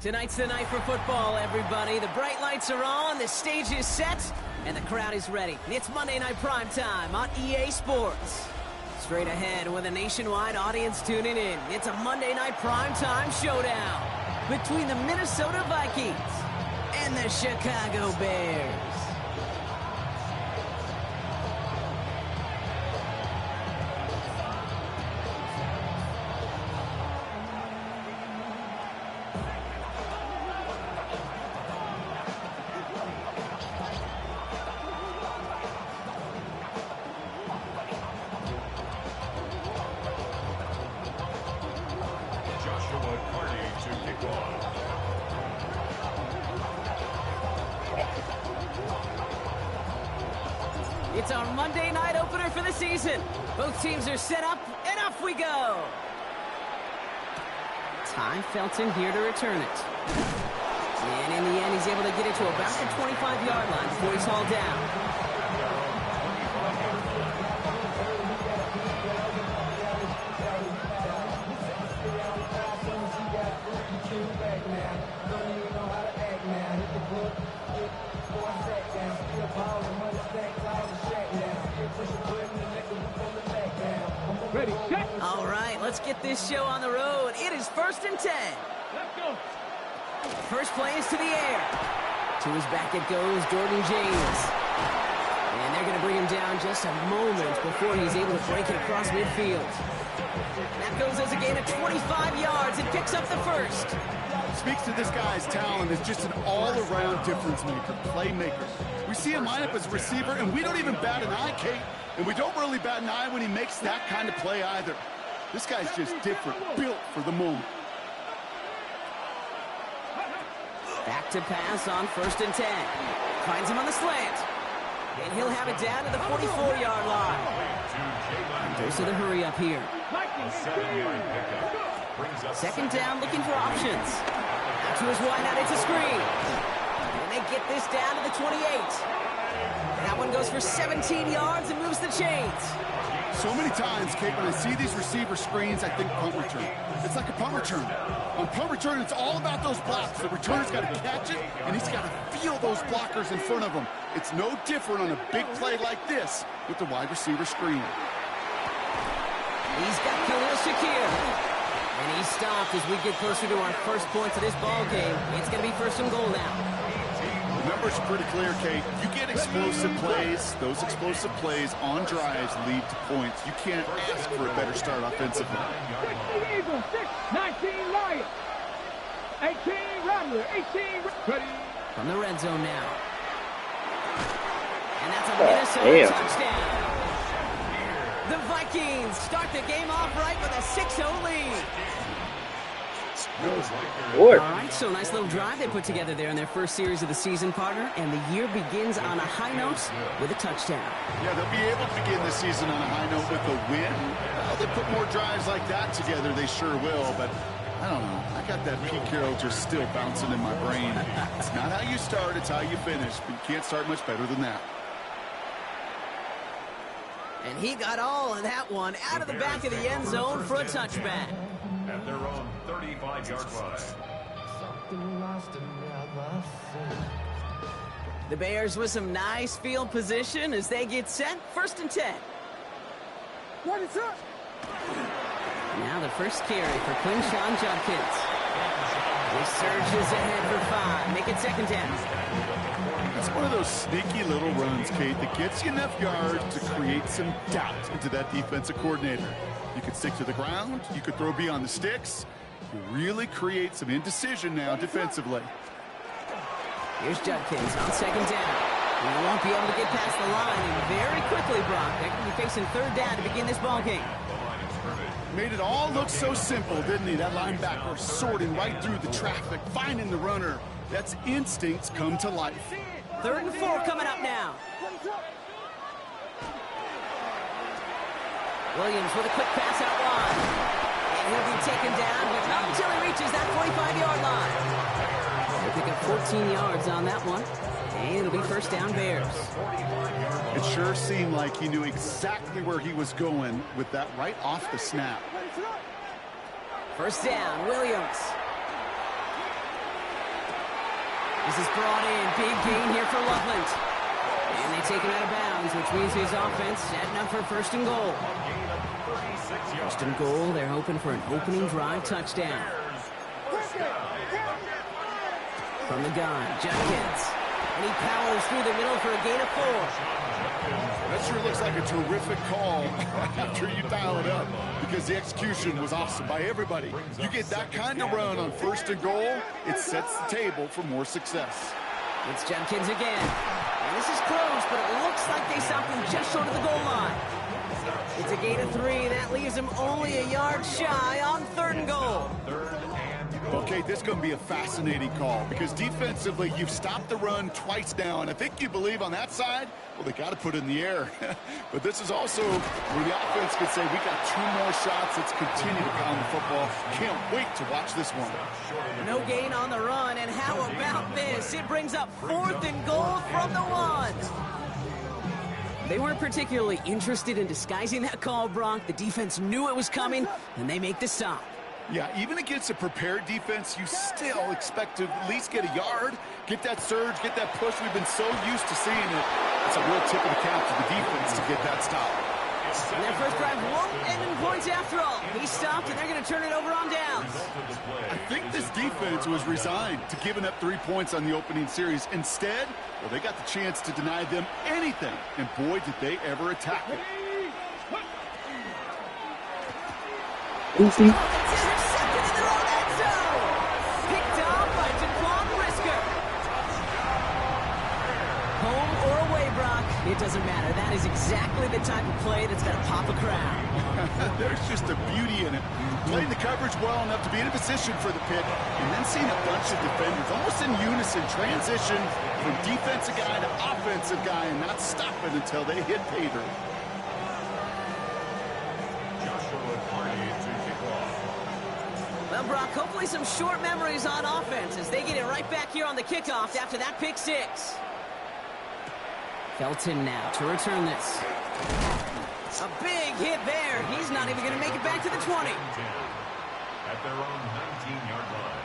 Tonight's the night for football, everybody. The bright lights are on, the stage is set, and the crowd is ready. It's Monday Night Prime Time on EA Sports. Straight ahead with a nationwide audience tuning in. It's a Monday Night Prime Time showdown between the Minnesota Vikings and the Chicago Bears. It's our Monday night opener for the season. Both teams are set up, and off we go. Ty Felton here to return it. And in the end, he's able to get it to about the 25-yard line before he's hauled down. All right, let's get this show on the road. It is 1st and 10. Let's go. First play is to the air. To his back it goes, Jordan James. And they're going to bring him down just a moment before he's able to break it across midfield. That goes as a gain of 25 yards and picks up the first. Speaks to this guy's talent as just an all-around difference maker, playmaker. We see him line up as a receiver, and we don't even bat an eye, Kate. And we don't really bat an eye when he makes that kind of play either. This guy's just different, built for the moment. Back to pass on 1st and 10. Finds him on the slant. And he'll have it down to the 44-yard line. And goes to the hurry up here. 2nd down, looking for options. Out to his wideout, it's a screen. And they get this down to the 28. That one goes for 17 yards and moves the chains. So many times, Kate, when I see these receiver screens, I think punt return. It's like a punt return. On punt return, it's all about those blocks. The returner's got to catch it, and he's got to feel those blockers in front of him. It's no different on a big play like this with the wide receiver screen. He's got Khalil Shakir. And he's stopped as we get closer to our first points of this ball game. It's going to be 1st and goal now. The numbers are pretty clear, Kate. You get explosive plays. Those explosive plays on drives lead to points. You can't ask for a better start offensively. 60 Eagles, 19 Lions, 18 Rattler, 18 ready. From the red zone now. And that's a Minnesota touchdown. The Vikings start the game off right with a 6-0 lead. All right, so nice little drive they put together there in their first series of the season, partner, and the year begins on a high note with a touchdown. Yeah, they'll be able to begin the season on a high note with a win. Well, they put more drives like that together, they sure will, but I don't know. I got that Pete Carroll just still bouncing in my brain. It's not how you start, it's how you finish, but you can't start much better than that. And he got all of that one out of the back of the end zone for a touchback. At their own 35-yard line. The Bears with some nice field position as they get set. 1st and 10. What is up? Now the first carry for Quinshawn Judkins. He surges ahead for 5. Make it 2nd down. It's one of those sneaky little runs, Kate, that gets you enough yards to create some doubt into that defensive coordinator. You could stick to the ground. You could throw beyond the sticks. You really create some indecision now defensively. Here's Judkins on 2nd down. He won't be able to get past the line, and very quickly, Brock, they're going to be facing 3rd down to begin this ball game. Made it all look so simple, didn't he? That linebacker sorting right through the traffic, finding the runner. That's instincts come to life. 3rd and 4 coming up now. Williams with a quick pass out wide. And he'll be taken down, but not until he reaches that 45-yard line. They'll pick up 14 yards on that one. And it'll be 1st down Bears. It sure seemed like he knew exactly where he was going with that right off the snap. 1st down, Williams. This is brought in. Big gain here for Loveland. And they take him out of bounds, which means his offense setting up for first and goal. First and goal, they're hoping for an opening drive touchdown. From the gun, Jenkins. And he powers through the middle for a gain of 4. That sure looks like a terrific call after you dial it up, because the execution was awesome by everybody. You get that kind of run on first and goal, it sets the table for more success. It's Jenkins again. And this is close, but it looks like they stopped him just short of the goal line. It's a gain of 3. That leaves him only a yard shy on third and goal. Okay, this is going to be a fascinating call, because defensively, you've stopped the run twice now, and I think you believe on that side, well, they got to put it in the air. But this is also where the offense could say, we got 2 more shots. Let's continue to pound the football. Can't wait to watch this one. No gain on the run, and how about this? It brings up 4th and goal from the 1. They weren't particularly interested in disguising that call, Brock. The defense knew it was coming, and they make the stop. Yeah, even against a prepared defense, you still expect to at least get a yard, get that surge, get that push. We've been so used to seeing it. It's a real tip of the cap to the defense to get that stop. And their first drive won't end in points after all. He stopped, and they're going to turn it over on downs. I think this defense was resigned to giving up 3 points on the opening series. Instead, well, they got the chance to deny them anything, and boy, did they ever attack it. Intercepted in their own end zone. Picked off by Jaquan Brisker. Home or away, Brock, it doesn't matter. That is exactly the type of play that's going to pop a crowd. There's just a beauty in it. Playing the coverage well enough to be in a position for the pick, and then seeing a bunch of defenders almost in unison transition from defensive guy to offensive guy and not stopping until they hit pay dirt. Well, Brock, hopefully some short memories on offense as they get it right back here on the kickoff after that pick 6. Felton now to return this. A big hit there. He's not even going to make it back to the 20. At their own 19-yard line.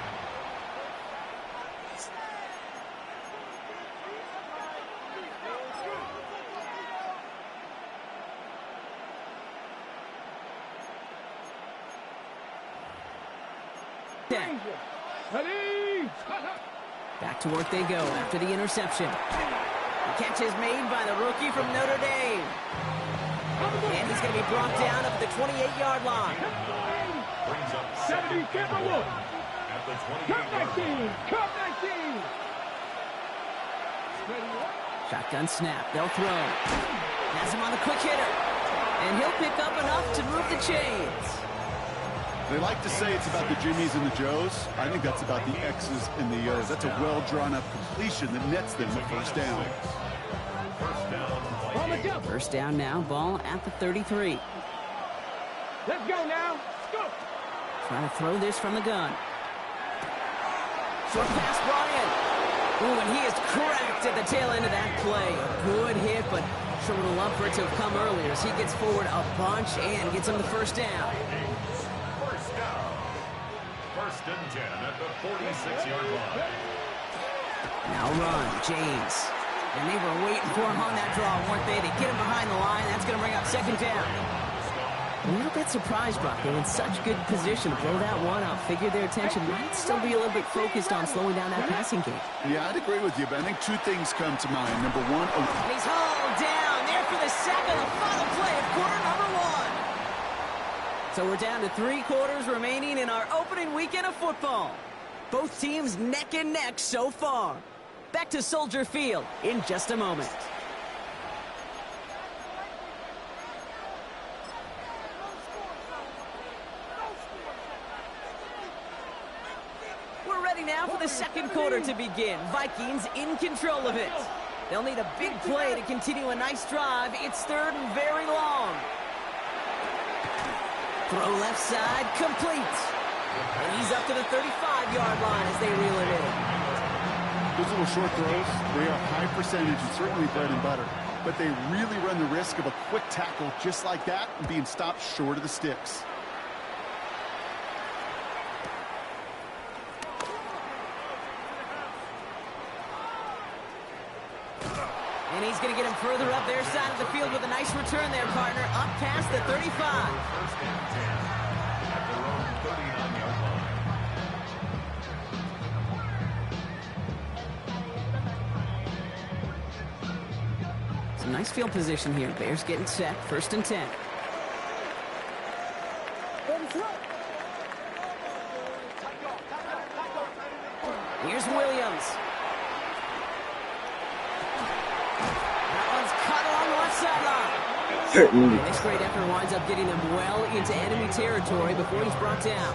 Back to work they go after the interception. The catch is made by the rookie from Notre Dame. And he's going to be brought down up at the 28-yard line. 70, camera look. At the 19, cut 19. Shotgun snap, they'll throw. Has him on the quick hitter. And he'll pick up enough to move the chains. They like to say it's about the Jimmies and the Joes. I think that's about the X's and the O's. That's a well-drawn-up completion that nets them the first down. First down now, ball at the 33. Let's go now. Go. Trying to throw this from the gun. Short pass brought in. Ooh, and he is cracked at the tail end of that play. A good hit, but sure would have loved for it to have come earlier as he gets forward a bunch and gets him the first down. First and 10 at the 46-yard line. Now run, James. And they were waiting for him on that draw, weren't they? They get him behind the line. That's going to bring up second down. A little bit surprised, Brock. They're in such good position to blow that one up. Figured their attention might still be a little bit focused on slowing down that passing game. Yeah, I'd agree with you, but I think 2 things come to mind. Number 1, And he's hauled down there for the sack on the final play of quarter number 1. So we're down to 3 quarters remaining in our opening weekend of football. Both teams neck and neck so far. Back to Soldier Field in just a moment. We're ready now for the second quarter to begin. Vikings in control of it. They'll need a big play to continue a nice drive. It's third and very long. Throw left side, complete. And he's up to the 35-yard line as they reel it in. Those little short throws, they are high percentage and certainly bread and butter. But they really run the risk of a quick tackle just like that and being stopped short of the sticks. And he's going to get him further up their side of the field with a nice return there, partner, up past the 35. First and 10 at their own 39-yard line. Some nice field position here. Bears getting set. First and 10. Here's Williams. That one's cut along the left sideline. And this great effort winds up getting them well into enemy territory before he's brought down.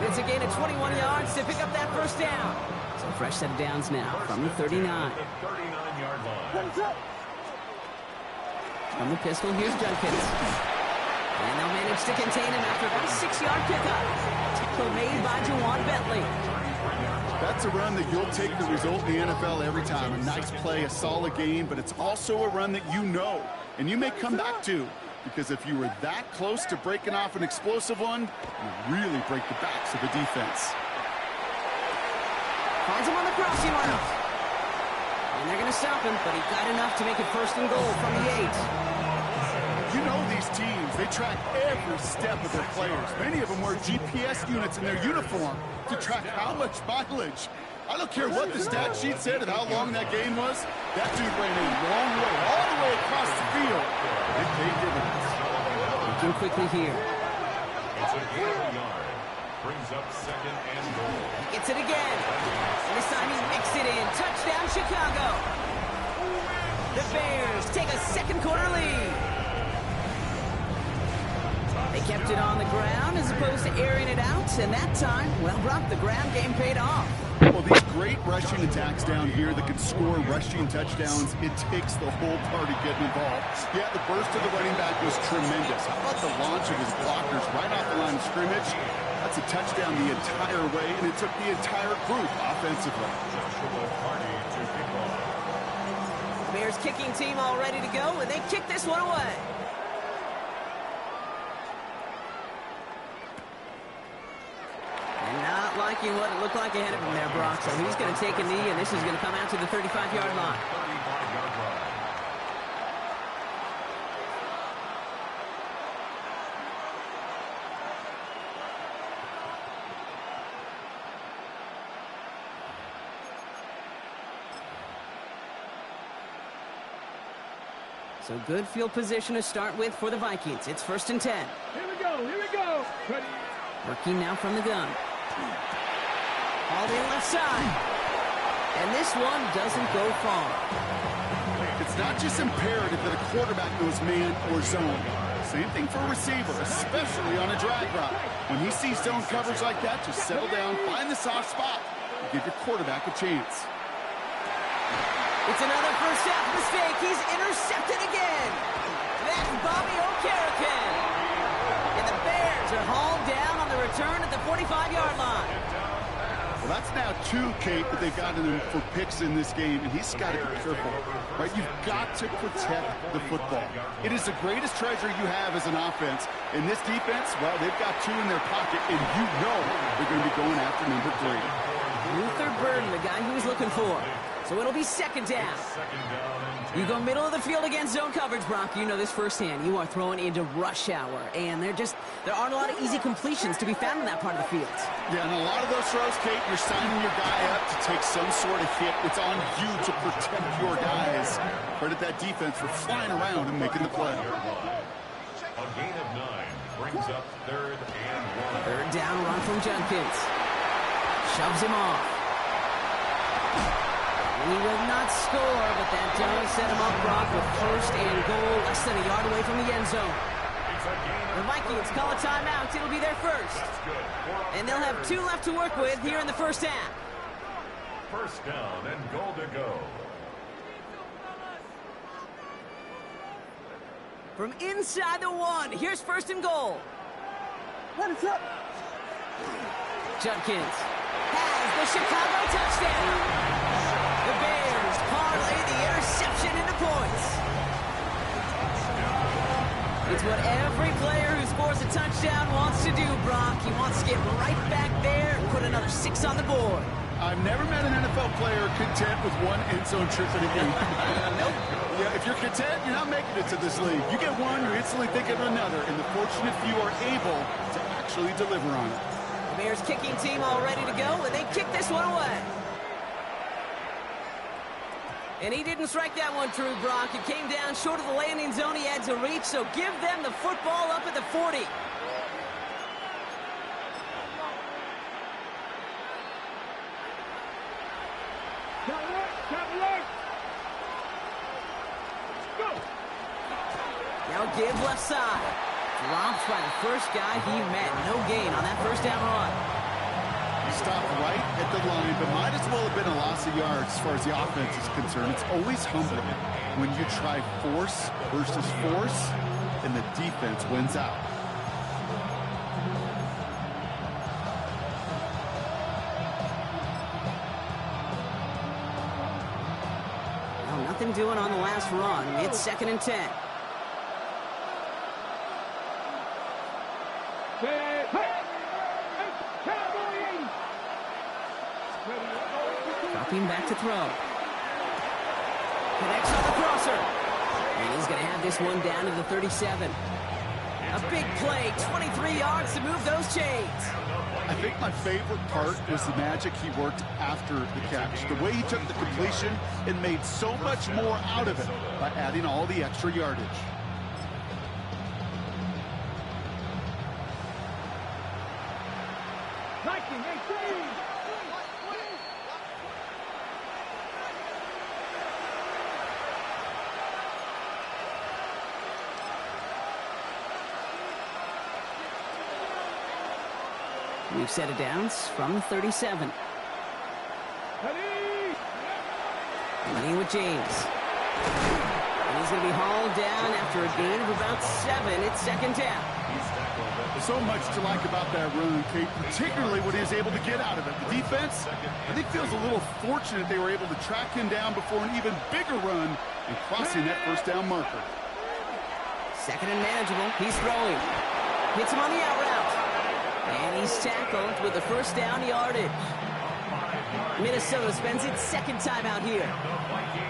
It's a gain of 21 yards to pick up that first down. So a fresh set of downs now from the 39. 39-yard line. From the pistol, here's Junkins. And they'll manage to contain him after about a 6-yard pickup. Tackle made by Jawan Bentley. That's a run that you'll take the result in the NFL every time. A nice play, a solid game, but it's also a run that you know and you may come back to. Because if you were that close to breaking off an explosive one, you really break the backs of the defense. Finds him on the crossing route. And they're going to stop him, but he got enough to make it first and goal from the 8. You know these teams, they track every step of their players. Many of them wear GPS units in their uniform to track how much mileage. I don't care what the stat sheet said of how long that game was. That dude ran a long way, all the way across the field. It paid dividends. Looking quickly here. It's a gain of a yard. Brings up second and goal. He gets it again. And this time he mixed it in. Touchdown, Chicago. The Bears take a second quarter lead. They kept it on the ground as opposed to airing it out. And that time, well, Brock, the ground game paid off. Well, these great rushing attacks down here that can score rushing touchdowns, it takes the whole party getting involved. Yeah, the burst of the running back was tremendous. How about the launch of his blockers right off the line of scrimmage? That's a touchdown the entire way, and it took the entire group offensively. Bears kicking team all ready to go, and they kick this one away. And not liking what it looked like ahead of him there, Brock. So he's going to take a knee, and this is going to come out to the 35-yard line. 35-yard line. So good field position to start with for the Vikings. It's first and 10. Here we go, here we go. Ready. Working now from the gun. All the left side. And this one doesn't go far. It's not just imperative that a quarterback knows man or zone. Same thing for a receiver, especially on a drag route. When he sees zone coverage like that, just settle down, find the soft spot, and give your quarterback a chance. It's another first half mistake. He's intercepted again. That's Bobby Okereke. And the Bears are hauled down on the return at the 45-yard line. Well, that's now 2, Kate, that they've gotten him for picks in this game, and he's got to be careful, right? You've got to protect the football. It is the greatest treasure you have as an offense. In this defense, well, they've got 2 in their pocket, and you know they're going to be going after number 3. Luther Burden, the guy he was looking for. So it'll be second down. You go middle of the field against zone coverage, Brock. You know this firsthand. You are throwing into rush hour, and there aren't a lot of easy completions to be found in that part of the field. Yeah, and a lot of those throws, Kate, you're signing your guy up to take some sort of hit. It's on you to protect your guys. Credit that defense for flying around and making the play. A gain of 9 brings up third and 1. Third down run from Junkins. Shoves him off. He will not score, but that does set him up, Brock, with first and goal, less than a yard away from the end zone. The Vikings call a timeout. It'll be their first. And they'll have 2 left to work with here in the first half. First down and goal to go. From inside the 1, here's first and goal. Junkins has the Chicago touchdown. The Bears parlay the interception into points. It's what every player who scores a touchdown wants to do, Brock. He wants to get right back there and put another 6 on the board. I've never met an NFL player content with one end zone trip in a game. Nope. Yeah, if you're content, you're not making it to this league. You get one, you're instantly thinking of another, and the fortunate few are able to actually deliver on it. The Bears kicking team all ready to go, and they kick this one away. And he didn't strike that one true, Brock. It came down short of the landing zone he had to reach, so give them the football up at the 40. Now give left side. Dropped by the first guy he met. No gain on that first down run. He stopped right at the line, but might as well have been a loss of yards as far as the offense is concerned. It's always humbling when you try force versus force, and the defense wins out. Well, nothing doing on the last run. It's 2nd and 10. Dropping back to throw. Connects on the crosser. And he's going to have this one down to the 37. A big play, 23 yards to move those chains. I think my favorite part was the magic he worked after the catch. The way he took the completion and made so much more out of it by adding all the extra yardage. We've set it down from 37. Running with James. And he's going to be hauled down after a gain of about 7. It's 2nd down. So much to like about that run, Kate, particularly what he was able to get out of it. The defense, I think, feels a little fortunate they were able to track him down before an even bigger run and crossing that first down marker. 2nd and manageable. He's throwing. Hits him on the out route. And he's tackled with the first down yardage. Minnesota spends its 2nd time out here.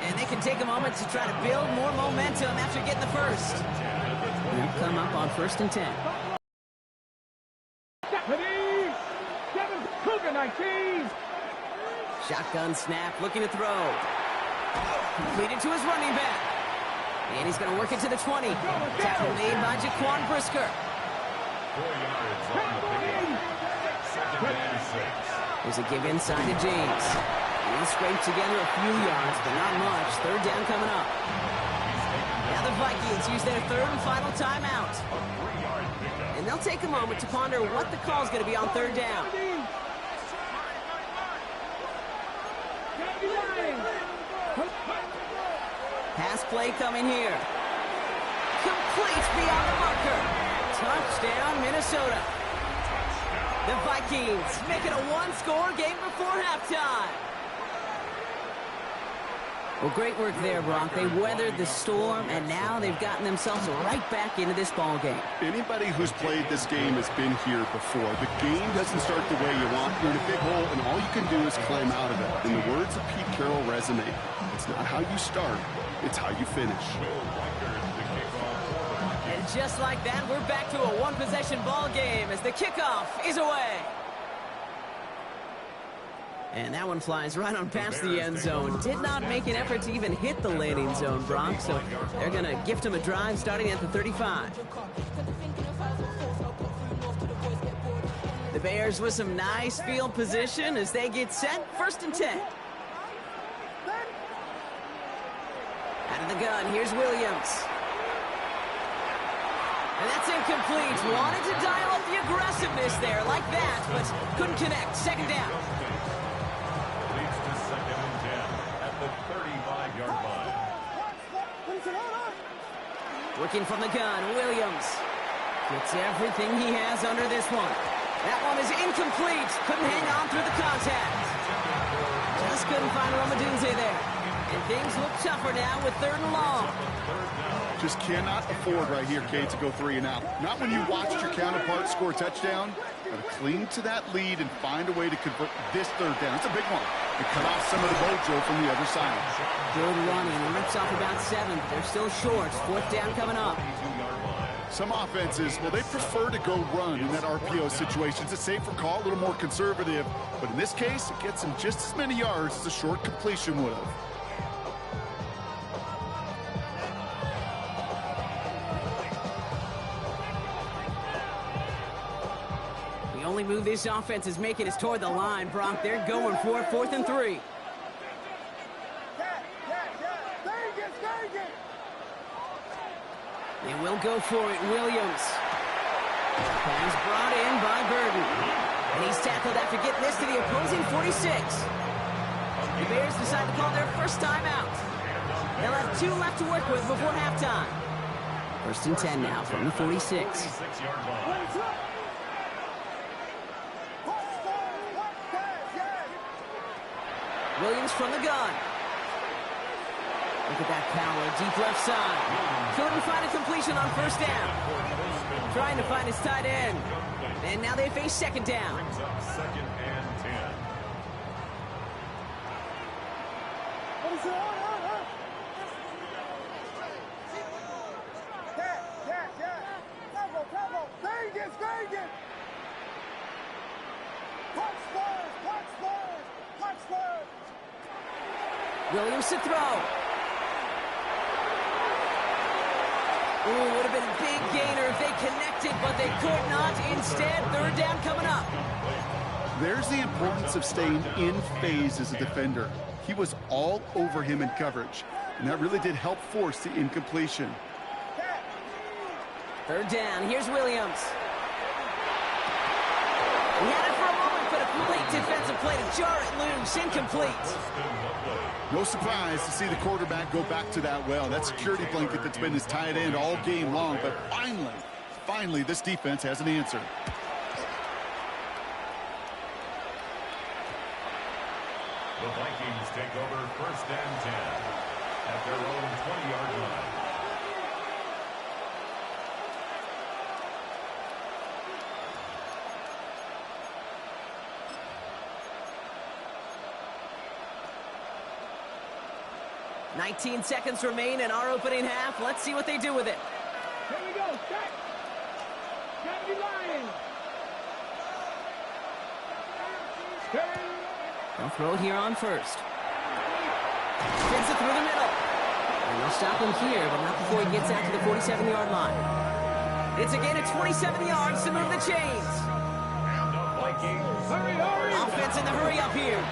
And they can take a moment to try to build more momentum after getting the first. They'll come up on 1st and 10. Shotgun snap, looking to throw. Completed to his running back. And he's going to work it to the 20. Tackle made by Jaquan Brisker. 4 yards on the pickup. 2nd and 6. There's a give inside to James. He'll scrape together a few yards, but not much. 3rd down coming up. Now the Vikings use their 3rd and final timeout. And they'll take a moment to ponder what the call is going to be on 3rd down. Pass play coming here. Complete beyond the marker. Touchdown, Minnesota. The Vikings make it a 1-score game before halftime. Well, great work there, Brock. They weathered the storm, and now they've gotten themselves right back into this ball game. Anybody who's played this game has been here before. The game doesn't start the way you want. You're in a big hole, and all you can do is climb out of it. In the words of Pete Carroll resume, it's not how you start, it's how you finish. And just like that, we're back to a one-possession ball game as the kickoff is away. And that one flies right on past the end zone. Did not make an effort to even hit the landing zone, Brock, so they're going to gift him a drive starting at the 35. The Bears with some nice field position as they get set. 1st and 10. Out of the gun, here's Williams. And that's incomplete. Wanted to dial up the aggressiveness there like that, but couldn't connect. 2nd down. Leads to 2nd and 10 at the 35-yard line. Working from the gun, Williams. Gets everything he has under this one. That one is incomplete. Couldn't hang on through the contact. Just couldn't find Romadunze there. And things look tougher now with 3rd and long. Just cannot afford right here, Kate, to go 3 and out. Not when you watched your counterpart score a touchdown Got to cling to that lead and find a way to convert this third down. It's a big one. And cut off some of the mojo from the other side. Good running. He rips off about 7. They're still short. 4th down coming up. Some offenses, well, they prefer to go run in that RPO situation. It's a safer call, a little more conservative. But in this case, it gets them just as many yards as a short completion would have. The only move this offense is making is toward the line, Bronk. They're going for it, 4th and 3. They will go for it. Williams. He's brought in by Burden. And he's tackled after getting this to the opposing 46. The Bears decide to call their first time out. They'll have 2 left to work with before halftime. 1st and 10 now from the 46. Williams from the gun. Look at that power, deep left side. Couldn't find a completion on 1st down. Trying to find his tight end. And now they face 2nd down. Brings up 2nd and 10. Williams to throw. Ooh, would have been a big gainer if they connected, but they could not. Instead, 3rd down coming up. There's the importance of staying in phase as a defender. He was all over him in coverage, and that really did help force the incompletion. 3rd down. Here's Williams. He had it for a moment, but a great defensive play to jar it loose. Incomplete. No surprise to see the quarterback go back to that well. That security blanket that's been his tight end all game long, but finally, this defense has an answer. The Vikings take over 1st and 10 at their own 20-yard line. $19 seconds remain in our opening half. Let's see what they do with it. Here we go. Set. Deputy Lion. They'll throw it here on 1st. Spins it through the middle. And they'll stop him here, but not before he gets out to the 47-yard line. It's a gain of 27 yards to move the chains. And the Vikings. Hurry, hurry. Offense in the hurry up here.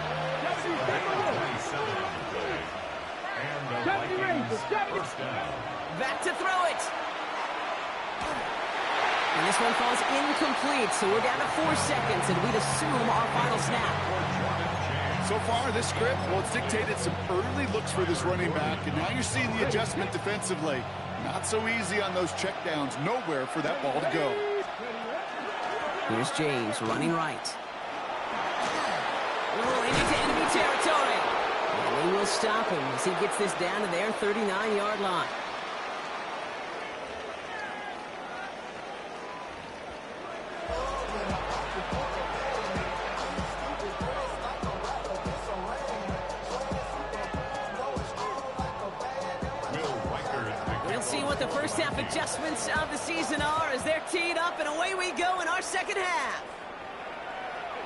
And the Vikings 1st down. Back to throw it. And this one falls incomplete, so we're down to 4 seconds, and we'd assume our final snap. So far, this script, well, it's dictated some early looks for this running back, and now you're seeing the adjustment defensively. Not so easy on those checkdowns. Nowhere for that ball to go. Here's James running right. Oh, into enemy territory. And they will stop him as he gets this down to their 39-yard line. We'll see what the first half adjustments of the season are as they're teed up, and away we go in our second half.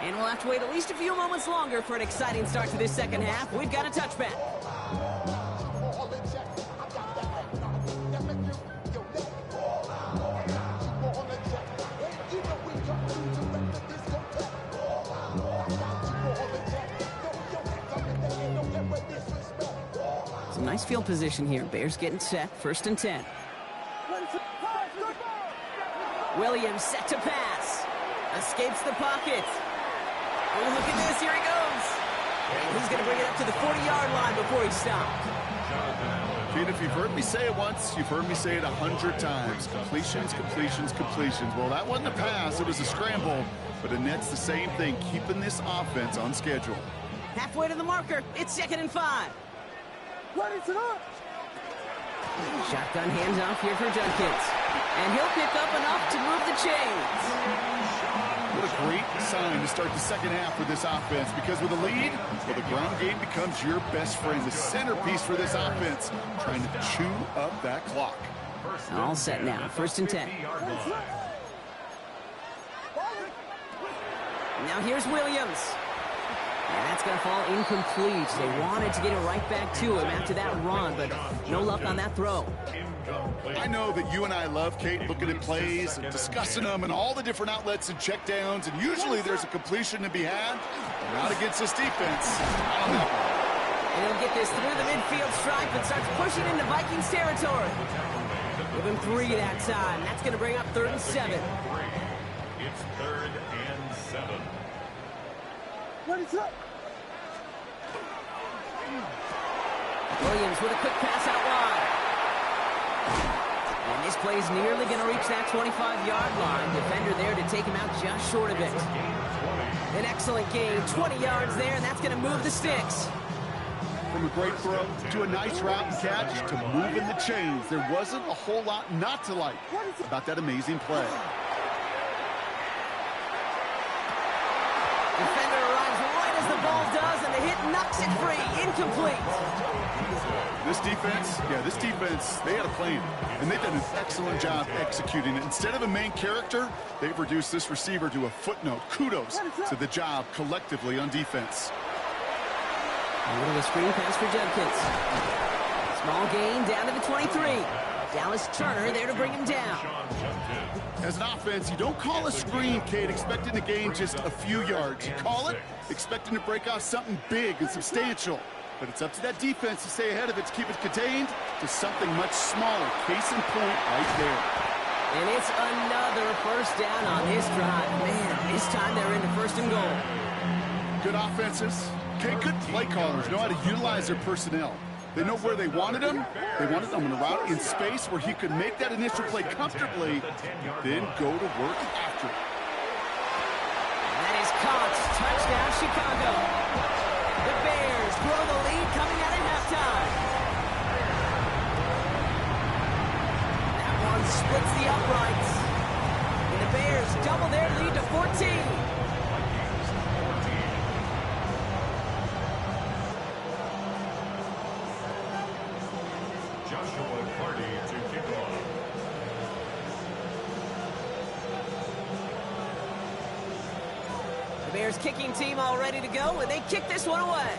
And we'll have to wait at least a few moments longer for an exciting start to this second half. We've got a touchback. Some nice field position here. Bears getting set. 1st and 10. Williams set to pass. Escapes the pocket. Oh, look at this. Here he goes. And he's going to bring it up to the 40-yard line before he stopped. Pete, if you've heard me say it once, you've heard me say it 100 times. Completions, completions, completions. Well, that wasn't a pass. It was a scramble. But it nets the same thing, keeping this offense on schedule. Halfway to the marker. It's 2nd and 5. Shotgun handoff here for Judkins. And he'll pick up enough to move the chains. What a great sign to start the second half for this offense, because with a lead, well, the ground game becomes your best friend, the centerpiece for this offense, trying to chew up that clock. All set now, 1st and 10. Now here's Williams. And that's going to fall incomplete. They wanted to get it right back to him after that run, but no luck on that throw. I know that you and I love, Kate, looking at plays and discussing them and all the different outlets and checkdowns, and usually there's a completion to be had. Not against this defense. Not on that one. And he'll get this through the midfield stripe and starts pushing into Vikings territory. Give him 3 that time. That's going to bring up 3rd and 7. It's 3rd and 7. What is up? Williams with a quick pass out wide. And this play's nearly going to reach that 25-yard line. Defender there to take him out just short of it. An excellent gain, 20 yards there, and that's going to move the sticks. From a great throw to a nice route and catch to moving the chains, there wasn't a whole lot not to like about that amazing play. Defender arrives right as the ball does, and the hit knocks it free. Incomplete. This defense, they had a plan, and they've done an excellent job executing it. Instead of a main character, they've reduced this receiver to a footnote. Kudos to the job collectively on defense. A little screen pass for Judkins. Small gain down to the 23. Dallas Turner there to bring him down. As an offense, you don't call a screen, Kate, expecting to gain just a few yards. You call it expecting to break off something big and substantial. But it's up to that defense to stay ahead of it, to keep it contained to something much smaller. Case in point right there. And it's another 1st down on this drive. Man, this time they're into 1st and goal. Good offenses. Okay, good play callers know how to utilize their personnel. They know where they wanted him. They wanted him in a route in space where he could make that initial play comfortably, then go to work after it. And that is caught. Touchdown, Chicago. The Bears grow the lead coming out at halftime. That one splits the uprights. And the Bears double their lead to 14. Bears kicking team all ready to go, and they kick this one away.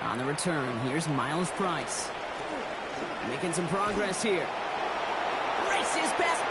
On the return, here's Miles Price. Making some progress here. Races past